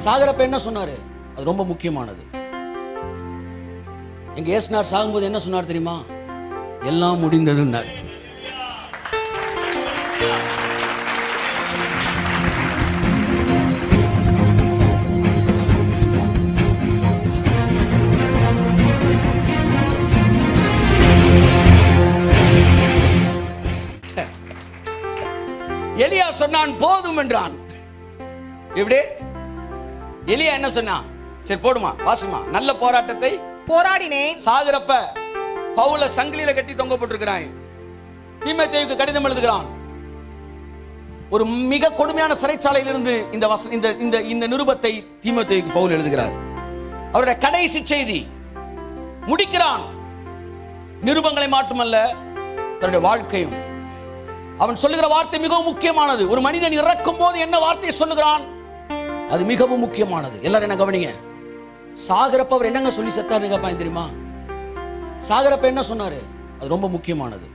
சாகரப்ப என்ன சொன்னாரு? அது ரொம்ப முக்கியமானது. எங்க ஏசுனார் சாகும்போது என்ன சொன்னார் தெரியுமா? எல்லாம் முடிந்ததுன்னார். எலியா சொன்னான் போதும் என்றான். எப்படி? எலியா என்ன சொன்னா? சரி போடுமா, வாசுமா. நல்ல போராட்டத்தை போராடினேன். சாகுறப்ப பவுல சங்கிலியில கட்டி தொங்க போட்டிருக்கிறான். தீமோத்தேயுவுக்கு கடிதம் எழுதுகிறான். ஒரு மிக கொடுமையான சிறைச்சாலையிலிருந்து இந்த நிருபத்தை தீமோத்தேயுவுக்கு பவுல் எழுதுகிறார். அவருடைய கடைசி செய்தி முடிக்கிறான். நிருபங்களை மட்டுமல்ல, தன்னுடைய வாழ்க்கையும். அவன் சொல்லுகிற வார்த்தை மிகவும் முக்கியமானது. ஒரு மனிதன் இறக்கும் போது என்ன வார்த்தை சொல்லுகிறான், அது மிகவும் முக்கியமானது. எல்லாரும் என்ன கவனிங்க. சாகரப்ப அவர் என்னங்க சொல்லி செத்தாரு கேட்பாங்க தெரியுமா? சாகரப்ப என்ன சொன்னாரு? அது ரொம்ப முக்கியமானது.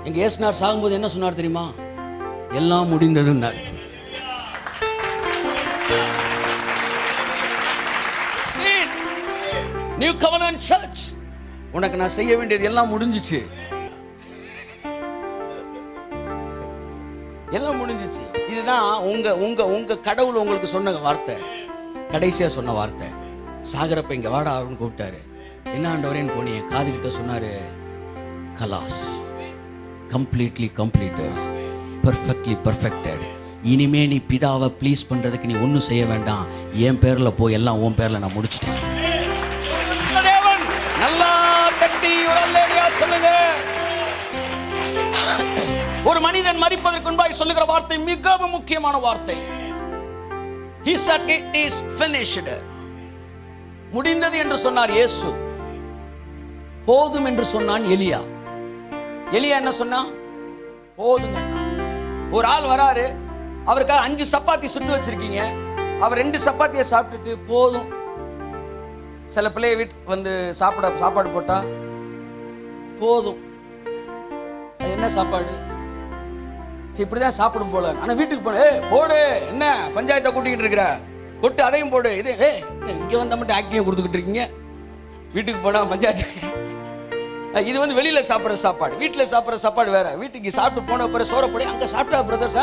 எங்க ஏசுனார் சாகும்போது என்ன சொன்னார் தெரியுமா? எல்லாம் முடிந்ததுன்னார். நியூ கவர்னன்ட் சர்ச், உனக்கு நான் செய்ய வேண்டியது எல்லாம் முடிஞ்சிச்சு. எல்லாம் முடிஞ்சிச்சு. இதுதான் உங்க உங்க உங்க கடவுள் உங்களுக்கு சொன்ன வார்த்தை, கடைசியா சொன்ன வார்த்தை. சாகரப்ப இங்க வாடா அவன் கூப்பிட்டாரு. என்ன ஆண்டவரேன்னு போனி காது கிட்ட சொன்னாரு, கலாஸ், கம்ப்ளீட்லி கம்ப்ளீட்டட், பெர்ஃபெக்ட்லி பெர்ஃபெக்டட். இனிமே நீ பிதாவை ப்ளீஸ் பண்றதுக்கு நீ ஒன்றும் செய்ய வேண்டாம். என் பேர்ல போய் எல்லாம் உன் பேர்ல நான் முடிச்சிட்டேன். தேவன் நல்லா தட்டி சொல்லுங்க. ஒரு மனிதன் மரிப்பதற்கு முன்பாய் சொல்லுகிற வார்த்தை மிகவும் முக்கியமான வார்த்தை. He said it is finished. முடிந்தது என்று சொன்னார் இயேசு. போதும் என்று சொன்னான் எலியா. எலியா என்ன சொன்னா? போதுங்க. ஒரு ஆள் வராரு, அவருக்காக 5 சப்பாத்தி சுட்டு வச்சிருக்கீங்க. அவர் 2 சப்பாத்தியை சாப்பிட்டுட்டு போதும். சில பிள்ளைய வீட்டுக்கு வந்து சாப்பாடு போட்டா போதும். அது என்ன சாப்பாடு? இப்படிதான் சாப்பிடும் போல. ஆனா வீட்டுக்கு போன போடு, என்ன பஞ்சாயத்தை கூட்டிக்கிட்டு இருக்கிற, கொட்டு அதையும் போடு. இது இங்க வந்த மட்டும் ஆக்டிவ் கொடுத்துக்கிட்டு இருக்கீங்க. வீட்டுக்கு போனா பஞ்சாயத்து. இது வந்து வெளியில சாப்பிட்ற சாப்பாடு, வீட்டுல சாப்பிட்ற சாப்பாடு வேற. வீட்டுக்கு சாப்பிட்டு போன பிறகு சோற போடி அங்க சாப்பிட்டா பிரதர்ஸ்,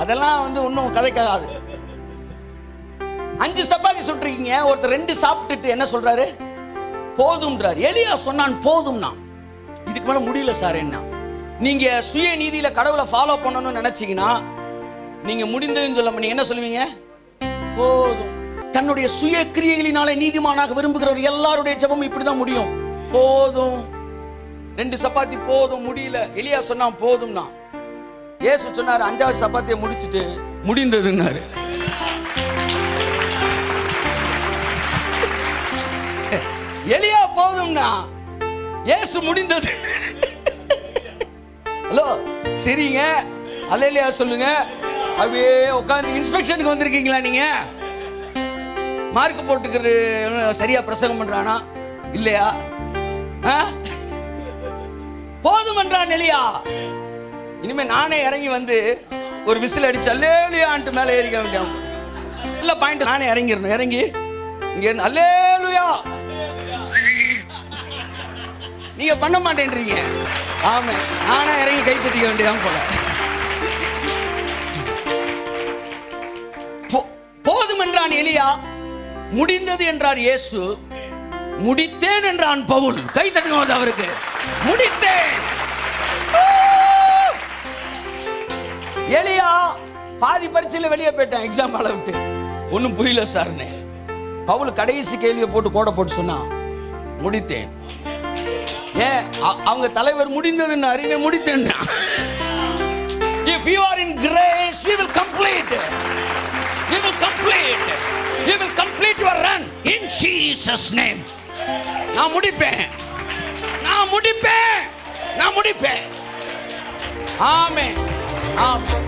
அதெல்லாம் வந்து ஒன்றும் கதைக்காது. 5 சப்பாத்தி சுட்டுருக்கீங்க, ஒருத்தர் 2 சாப்பிட்டுட்டு என்ன சொல்றாரு? போதும்ன்றார். எலியா சொன்னான் போதும்னா. இதுக்கு மேல முடியல சார். என்ன நீங்க சுய நீதியில கடவுளை ஃபாலோ பண்ணணும்னு நினைச்சீங்கன்னா நீங்க முடிந்ததுன்னு சொல்ல நீங்க என்ன சொல்லுவீங்க? போதும். தன்னுடைய சுய கிரியைகளினாலே நீதிமானாக விரும்புகிறவர் எல்லாருடைய ஜெபமும் இப்படிதான் முடியும். போதும். 2 சப்பாத்தி போதும், முடியல. எலியா சொன்னா போதும்னா. இயேசு சொன்னாரு 5வது சப்பாத்தியை முடிச்சிட்டு முடிந்ததுன்னாரு. எலியா போதும்னா, இயேசு முடிந்தது. ஹலோ சரிங்க, அல்லேலூயா சொல்லுங்க. அப்படியே உட்கார்ந்து இன்ஸ்பெக்ஷனுக்கு வந்திருக்கீங்களா? நீங்க மார்க் போட்டுக்கிற சரியா பிரசங்கம் பண்றானா இல்லையா? போதும் என்றான் எலியா. இனிமே நானே இறங்கி வந்து ஒரு விசில் அடிச்சு அல்லேலூயான்ட்டு மேலே ஏறிக்க வேண்டிய நல்ல பாயிண்ட். நானே இறங்கிடணும். இறங்கி இங்க இருந்து அல்லேலூயா நீங்க பண்ண மாட்டேன்றீங்க. ஆமா, நானே இறங்கி கை தட்டிக்க வேண்டியதான் போல. போதும் என்றான் எலியா, முடிந்தது என்றார் இயேசு, முடித்தேன் என்றான் பவுல். கை தட்டுவது அவருக்கு. முடித்தேன். எலியா பாதி பரீட்சையில வெளியே போயிட்டான், எக்ஸாம் ஆள விட்டு. ஒன்னும் புரியல சார்னு. பவுல் கடைசி கேள்வியை போட்டு கோடை போட்டு சொன்னா முடித்தேன். ஏன் அவங்க தலைவர் முடிந்ததுன்னு அறிவே முடித்தேன். If you are in grace, you will complete. You will complete. You will complete your run in Jesus name. நான் முடிப்பேன். நான் முடிப்பேன். நான் முடிப்பேன். ஆமென். ஆமென்.